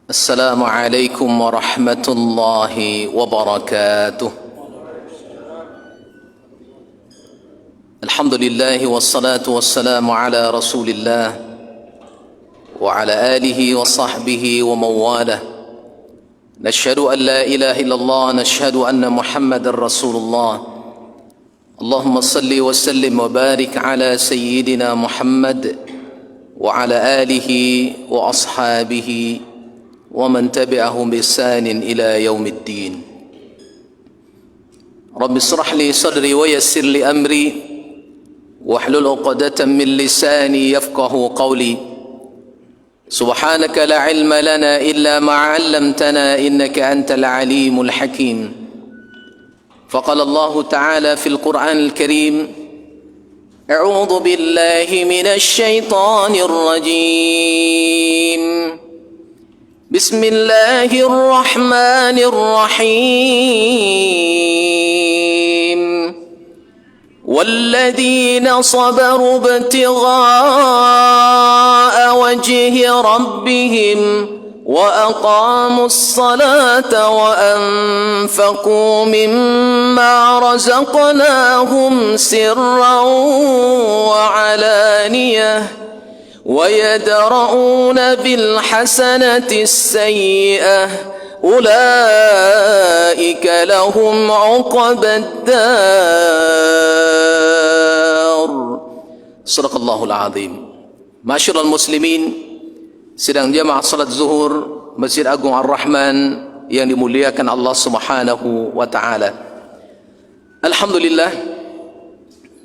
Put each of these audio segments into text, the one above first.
السلام عليكم ورحمة الله وبركاته. الحمد لله والصلاة والسلام على رسول الله وعلى آله وصحبه ومن والاه. نشهد أن لا إله إلا الله، نشهد أن محمد رسول الله. اللهم صل وسلم وبارك على سيدنا محمد وعلى آله وأصحابه ومن تبعهم بإحسان إلى يوم الدين. رب اشرح لي صدري ويسر لي أمري واحلل عقدة من لساني يفقه قولي. سبحانك لا علم لنا إلا ما علمتنا إنك أنت العليم الحكيم. فقال الله تعالى في القرآن الكريم: أعوذ بالله من الشيطان الرجيم، بسم الله الرحمن الرحيم. والذين صبروا ابتغاء وجه ربهم وأقاموا الصلاة وأنفقوا مما رزقناهم سرا وعلانية ويدرؤون بالحسنة السيئة أولئك لهم عقبى الدار. صدق الله العظيم. Masyarul muslimin, sedang jamaah salat zuhur Masjid Agung Ar-Rahman yang dimuliakan Allah Subhanahu wa taala. Alhamdulillah,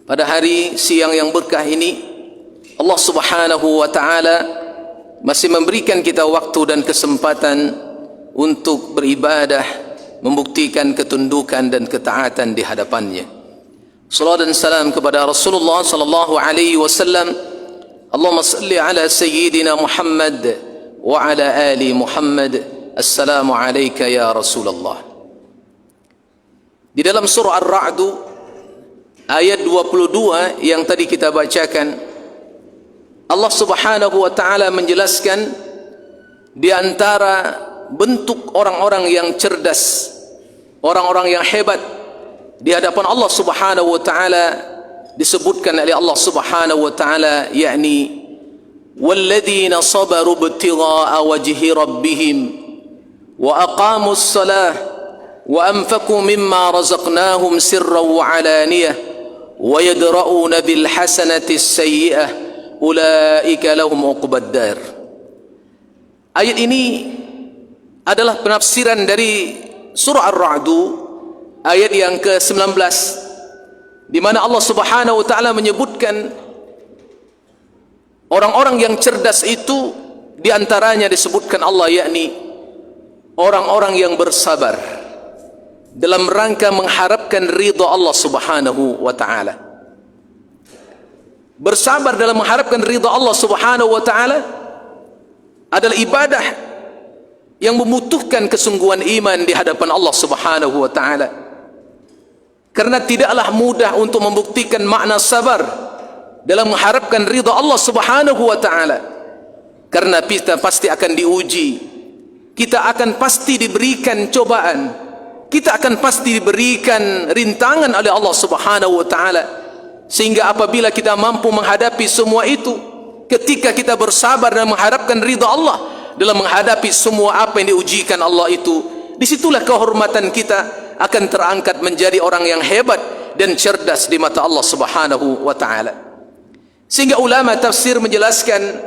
pada hari siang yang berkah ini Allah Subhanahu wa ta'ala masih memberikan kita waktu dan kesempatan untuk beribadah, membuktikan ketundukan dan ketaatan di hadapannya. Salawat dan salam kepada Rasulullah sallallahu alaihi wasallam. Allahumma salli ala sayyidina Muhammad wa ala ali Muhammad. Assalamu alayka ya Rasulullah. Di dalam surah Ar-Ra'd ayat 22 yang tadi kita bacakan, Allah Subhanahu wa ta'ala menjelaskan di antara bentuk orang-orang yang cerdas, orang-orang yang hebat di hadapan Allah Subhanahu wa ta'ala, disebutkan oleh Allah Subhanahu wa ta'ala, yakni walladzina sabaru ibtigha'a wajhi rabbihim wa aqamus salah wa anfaqu mimma razaqnahum sirran wa alaniyah wa yadra'una bil hasanati as-sayyi'ah ulaika lahum uqbad dar. Ayat ini adalah penafsiran dari surah Ar-Ra'd ayat yang ke-19, di mana Allah Subhanahu wa taala menyebutkan orang-orang yang cerdas itu, di antaranya disebutkan Allah, yakni orang-orang yang bersabar dalam rangka mengharapkan ridha Allah Subhanahu wa taala. Bersabar dalam mengharapkan ridha Allah Subhanahu wa ta'ala adalah ibadah yang membutuhkan kesungguhan iman di hadapan Allah Subhanahu wa ta'ala. Karena tidaklah mudah untuk membuktikan makna sabar dalam mengharapkan ridha Allah Subhanahu wa ta'ala. Karena kita pasti akan diuji, kita akan pasti diberikan cobaan, kita akan pasti diberikan rintangan oleh Allah Subhanahu wa ta'ala. Sehingga apabila kita mampu menghadapi semua itu, ketika kita bersabar dan mengharapkan ridha Allah dalam menghadapi semua apa yang diujikan Allah itu, disitulah kehormatan kita akan terangkat menjadi orang yang hebat dan cerdas di mata Allah Subhanahu wa ta'ala. Sehingga ulama tafsir menjelaskan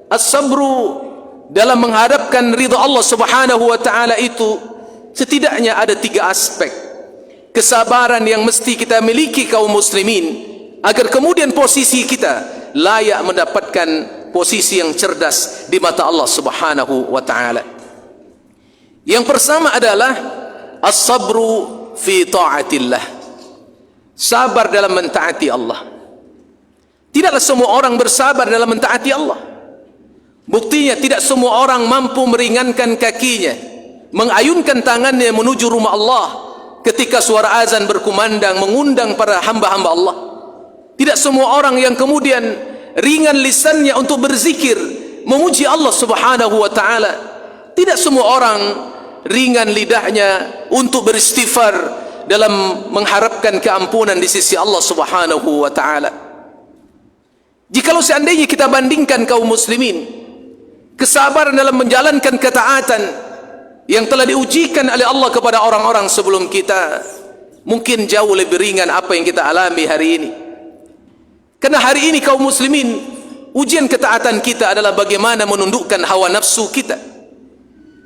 as-sabru dalam mengharapkan ridha Allah Subhanahu wa ta'ala itu setidaknya ada 3 aspek kesabaran yang mesti kita miliki kaum muslimin, agar kemudian posisi kita layak mendapatkan posisi yang cerdas di mata Allah Subhanahu wa ta'ala. Yang pertama adalah as-sabru fi ta'atillah, sabar dalam mentaati Allah. Tidaklah semua orang bersabar dalam mentaati Allah. Buktinya tidak semua orang mampu meringankan kakinya, mengayunkan tangannya menuju rumah Allah ketika suara azan berkumandang mengundang para hamba-hamba Allah. Tidak semua orang yang kemudian ringan lisannya untuk berzikir, memuji Allah Subhanahu wa ta'ala. tidak semua orang ringan lidahnya untuk beristighfar dalam mengharapkan keampunan di sisi Allah Subhanahu wa taala. Jikalau seandainya kita bandingkan kaum muslimin, kesabaran dalam menjalankan ketaatan yang telah diujikan oleh Allah kepada orang-orang sebelum kita, mungkin jauh lebih ringan apa yang kita alami hari ini. Karena hari ini kaum muslimin, ujian ketaatan kita adalah bagaimana menundukkan hawa nafsu kita.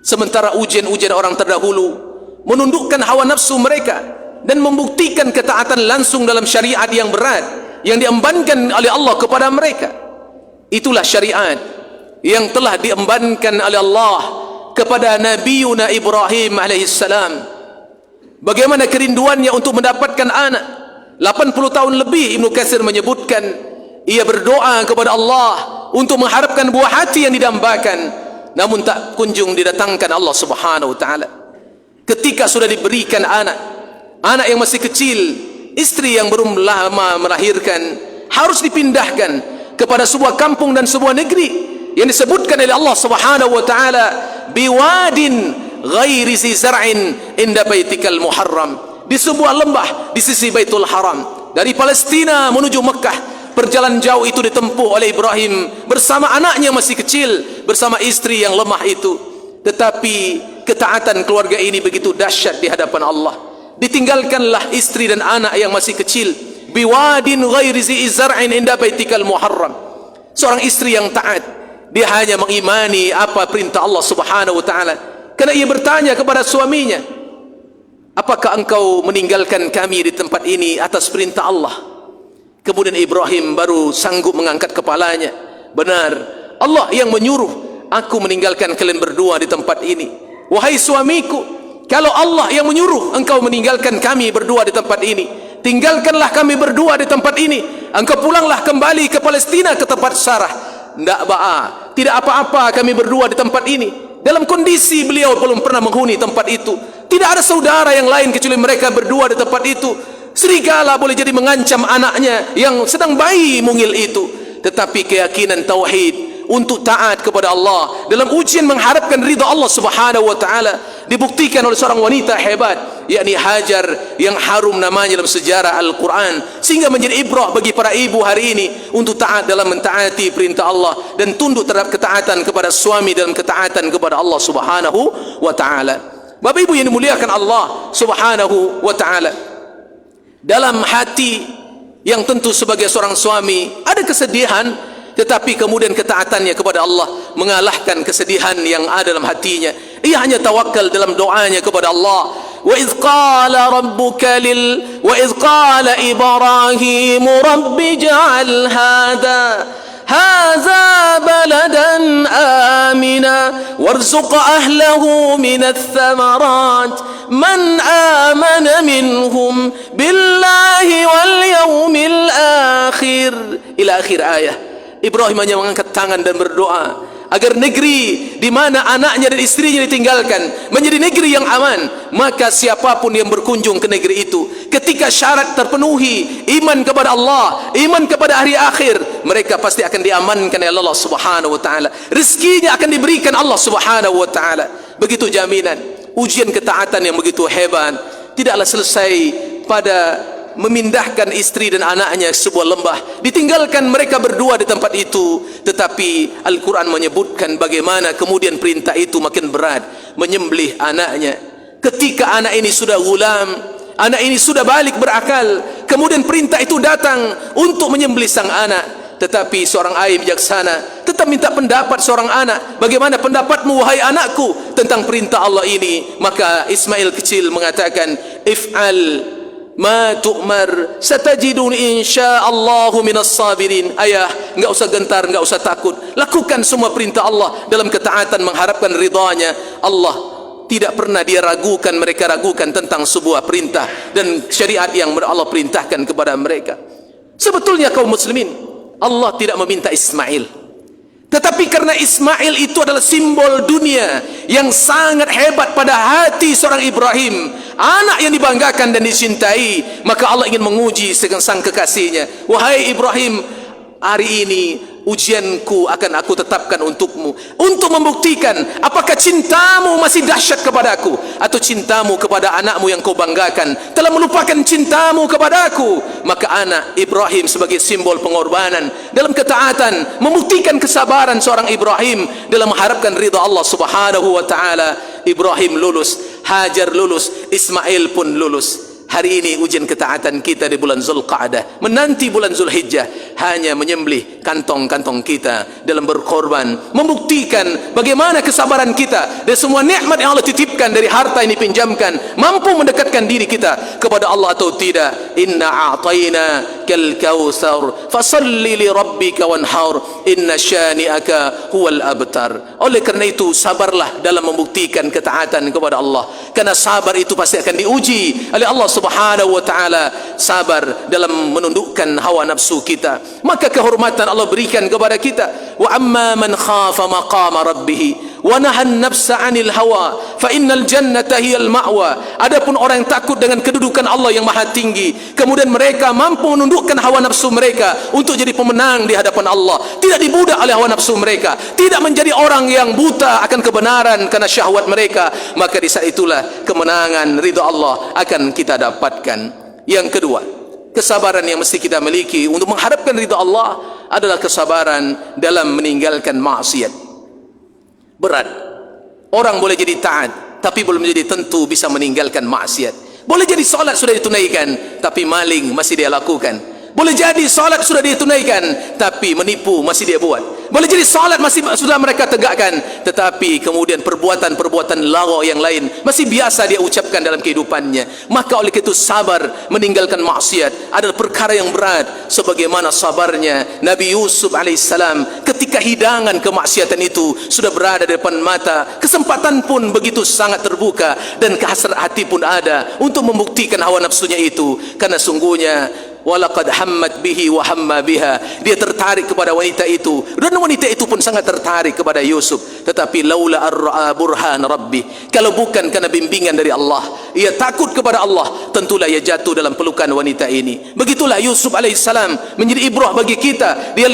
Sementara ujian-ujian orang terdahulu menundukkan hawa nafsu mereka dan membuktikan ketaatan langsung dalam syariat yang berat yang diembankan oleh Allah kepada mereka. Itulah syariat yang telah diembankan oleh Allah kepada Nabiuna Ibrahim alaihissalam. Bagaimana kerinduannya untuk mendapatkan anak. 80 tahun lebih Ibnu Katsir menyebutkan ia berdoa kepada Allah untuk mengharapkan buah hati yang didambakan, namun tak kunjung didatangkan Allah Subhanahu wa taala. Ketika sudah diberikan anak yang masih kecil, istri yang belum lama melahirkan, harus dipindahkan kepada sebuah kampung dan sebuah negeri yang disebutkan oleh Allah Subhanahu wa taala, biwadin ghairi zi zar'in inda baitikal muharram, di sebuah lembah di sisi Baitul Haram. Dari Palestina menuju Mekah, perjalanan jauh itu ditempuh oleh Ibrahim bersama anaknya masih kecil, bersama istri yang lemah itu. Tetapi ketaatan keluarga ini begitu dahsyat di hadapan Allah. Ditinggalkanlah istri dan anak yang masih kecil, biwadin ghairi zi zar'in inda baitikal muharram. Seorang istri yang taat, dia hanya mengimani apa perintah Allah Subhanahu wa taala. Karena ia bertanya kepada suaminya, apakah engkau meninggalkan kami di tempat ini atas perintah Allah? Kemudian Ibrahim baru sanggup mengangkat kepalanya. Benar, Allah yang menyuruh aku meninggalkan kalian berdua di tempat ini. Wahai suamiku, kalau Allah yang menyuruh engkau meninggalkan kami berdua di tempat ini, tinggalkanlah kami berdua di tempat ini. Engkau pulanglah kembali ke Palestina, ke tempat Sarah. Tidak apa-apa kami berdua di tempat ini. Dalam kondisi beliau belum pernah menghuni tempat itu, tidak ada saudara yang lain kecuali mereka berdua di tempat itu. Serigala boleh jadi mengancam anaknya yang sedang bayi mungil itu. Tetapi keyakinan tauhid untuk taat kepada Allah dalam ujian mengharapkan ridha Allah Subhanahu wa taala dibuktikan oleh seorang wanita hebat, yakni Hajar, yang harum namanya dalam sejarah Al-Quran, sehingga menjadi ibrah bagi para ibu hari ini untuk taat dalam mentaati perintah Allah dan tunduk terhadap ketaatan kepada suami dalam ketaatan kepada Allah Subhanahu wa taala. Bapak ibu yang dimuliakan Allah Subhanahu wa taala, dalam hati yang tentu sebagai seorang suami ada kesedihan, tetapi kemudian ketaatannya kepada Allah mengalahkan kesedihan yang ada dalam hatinya. Ia hanya tawakal dalam doanya kepada Allah. Wa idz qala Ibrahim rabbi ij'al hadza baladan amina warzuq ahlahu minats thamarat man amana minhum billahi wal yawmil akhir, ila akhir ayat. Ibrahim hanya mengangkat tangan dan berdoa agar negeri di mana anaknya dan istrinya ditinggalkan menjadi negeri yang aman. Maka siapapun yang berkunjung ke negeri itu, ketika syarat terpenuhi, iman kepada Allah, iman kepada hari akhir, mereka pasti akan diamankan oleh Allah Subhanahu wa taala. Rezekinya akan diberikan Allah Subhanahu wa taala. Begitu jaminan. Ujian ketaatan yang begitu hebat tidaklah selesai pada memindahkan istri dan anaknya ke sebuah lembah, ditinggalkan mereka berdua di tempat itu. Tetapi Al-Quran menyebutkan bagaimana kemudian perintah itu makin berat, menyembelih anaknya. Ketika anak ini sudah gulam, anak ini sudah balik berakal, kemudian perintah itu datang untuk menyembelih sang anak. Tetapi seorang ayah bijaksana tetap minta pendapat seorang anak. Bagaimana pendapatmu wahai anakku tentang perintah Allah ini? Maka Ismail kecil mengatakan, if'al ma tu'mar satajiduni insyaallahu minas sabirin. Ayah, enggak usah gentar, enggak usah takut, lakukan semua perintah Allah dalam ketaatan mengharapkan ridhanya. Allah tidak pernah dia ragukan, mereka ragukan tentang sebuah perintah dan syariat yang Allah perintahkan kepada mereka. Sebetulnya kaum muslimin, Allah tidak meminta Ismail, tetapi karena Ismail itu adalah simbol dunia yang sangat hebat pada hati seorang Ibrahim, anak yang dibanggakan dan dicintai, maka Allah ingin menguji sang kekasihnya. Wahai Ibrahim, hari ini ujianku akan aku tetapkan untukmu untuk membuktikan apakah cintamu masih dahsyat kepadaku atau cintamu kepada anakmu yang kau banggakan telah melupakan cintamu kepadaku. Maka anak Ibrahim sebagai simbol pengorbanan dalam ketaatan membuktikan kesabaran seorang Ibrahim dalam mengharapkan ridha Allah Subhanahu wa taala. Ibrahim lulus, Hajar lulus, Ismail pun lulus. Hari ini ujian ketaatan kita di bulan Zulqa'dah, menanti bulan Zulhijjah, hanya menyembelih kantong-kantong kita dalam berkorban, membuktikan bagaimana kesabaran kita dan semua nikmat yang Allah titipkan dari harta ini pinjamkan, mampu mendekatkan diri kita kepada Allah atau tidak. Inna a'tayna kal kautsar fasalli li rabbika wanhar inna syani'aka huwal abtar. Oleh kerana itu sabarlah dalam membuktikan ketaatan kepada Allah, karena sabar itu pasti akan diuji oleh Allah Subhanahu wa ta'ala. Sabar dalam menundukkan hawa nafsu kita, maka kehormatan Allah berikan kepada kita. Wa amma man khafa maqama rabbih wa nahan nafsa 'anil hawa fa innal jannata hiyal ma'wa. Adapun orang yang takut dengan kedudukan Allah yang maha tinggi, kemudian mereka mampu menundukkan hawa nafsu mereka untuk jadi pemenang di hadapan Allah, tidak dibudak oleh hawa nafsu mereka, tidak menjadi orang yang buta akan kebenaran karena syahwat mereka, maka di saat itulah kemenangan ridha Allah akan kita dapatkan. Yang kedua, kesabaran yang mesti kita miliki untuk mengharapkan ridha Allah adalah kesabaran dalam meninggalkan maksiat. Berat. Orang boleh jadi taat, tapi belum jadi tentu bisa meninggalkan maksiat. Boleh jadi salat sudah ditunaikan, tapi maling masih dia lakukan. Boleh jadi salat sudah ditunaikan, tapi menipu masih dia buat. Boleh jadi salat masih sudah mereka tegakkan, tetapi kemudian perbuatan-perbuatan lagau yang lain masih biasa dia ucapkan dalam kehidupannya. Maka oleh itu sabar meninggalkan maksiat adalah perkara yang berat, sebagaimana sabarnya Nabi Yusuf alaihissalam ketika hidangan kemaksiatan itu sudah berada di depan mata. Kesempatan pun begitu sangat terbuka dan kehasrat hati pun ada untuk membuktikan hawa nafsunya itu, karena sungguhnya walaqad hammat bihi wa hamma biha, dia tertarik kepada wanita itu dan wanita itu pun sangat tertarik kepada Yusuf. Tetapi laula ar-ra'a burhan rabbi, kalau bukan karena bimbingan dari Allah, ia takut kepada Allah, tentulah ia jatuh dalam pelukan wanita ini. Begitulah Yusuf alaihissalam menjadi ibrah bagi kita. Dia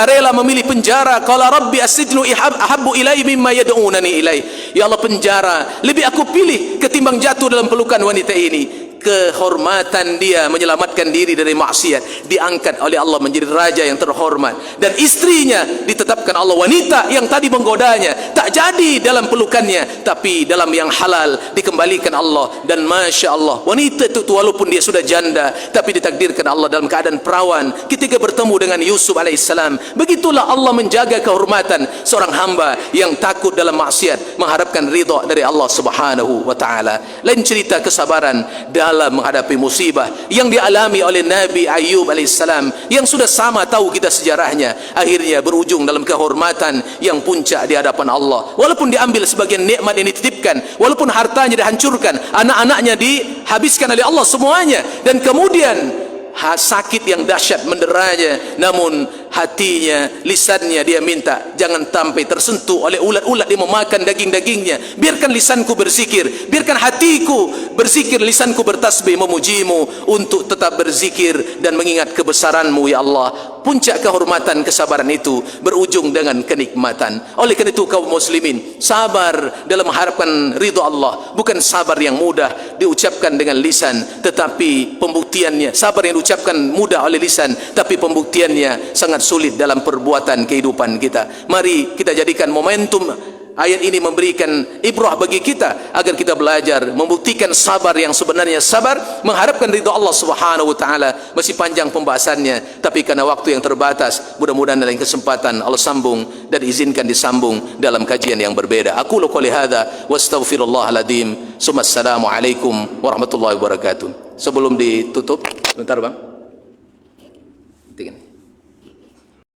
rela memilih penjara. Qala rabbi as-sijnu ahabbu ilai mimma yad'unani ilai. Ya Allah, penjara lebih aku pilih ketimbang jatuh dalam pelukan wanita ini. Kehormatan dia menyelamatkan diri dari maksiat diangkat oleh Allah menjadi raja yang terhormat, dan istrinya ditetapkan Allah wanita yang tadi menggodanya tak jadi dalam pelukannya, tapi dalam yang halal dikembalikan Allah. Dan Masya Allah, wanita itu walaupun dia sudah janda, tapi ditakdirkan Allah dalam keadaan perawan ketika bertemu dengan Yusuf alaihissalam. Begitulah Allah menjaga kehormatan seorang hamba yang takut dalam maksiat, mengharapkan ridha dari Allah Subhanahu wa ta'ala. Lain cerita kesabaran dalam menghadapi musibah yang dialami oleh Nabi Ayub alaihissalam, yang sudah sama tahu kita sejarahnya, akhirnya berujung dalam kehormatan yang puncak di hadapan Allah. Walaupun diambil sebagian nikmat yang dititipkan, walaupun hartanya dihancurkan, anak-anaknya dihabiskan oleh Allah semuanya, dan kemudian sakit yang dahsyat menderanya, namun hatinya, lisannya dia minta jangan sampai tersentuh oleh ulat-ulat yang memakan daging-dagingnya. Biarkan lisanku berzikir, biarkan hatiku berzikir, lisanku bertasbih memujimu, untuk tetap berzikir dan mengingat kebesaranmu ya Allah. Puncak kehormatan kesabaran itu berujung dengan kenikmatan. Oleh karena itu kaum muslimin, sabar dalam mengharapkan ridha Allah bukan sabar yang mudah diucapkan dengan lisan, tetapi pembuktiannya, sabar yang diucapkan mudah oleh lisan tapi pembuktiannya sangat sulit dalam perbuatan kehidupan kita. Mari kita jadikan momentum ayat ini memberikan ibrah bagi kita agar kita belajar membuktikan sabar yang sebenarnya sabar, mengharapkan ridha Allah Subhanahu wa taala. Masih panjang pembahasannya, tapi karena waktu yang terbatas, mudah-mudahan dalam kesempatan Allah sambung dan izinkan disambung dalam kajian yang berbeda. Aku qouli hadza wastaghfirullahal adzim. Assalamualaikum warahmatullahi wabarakatuh. Sebelum ditutup, sebentar Bang.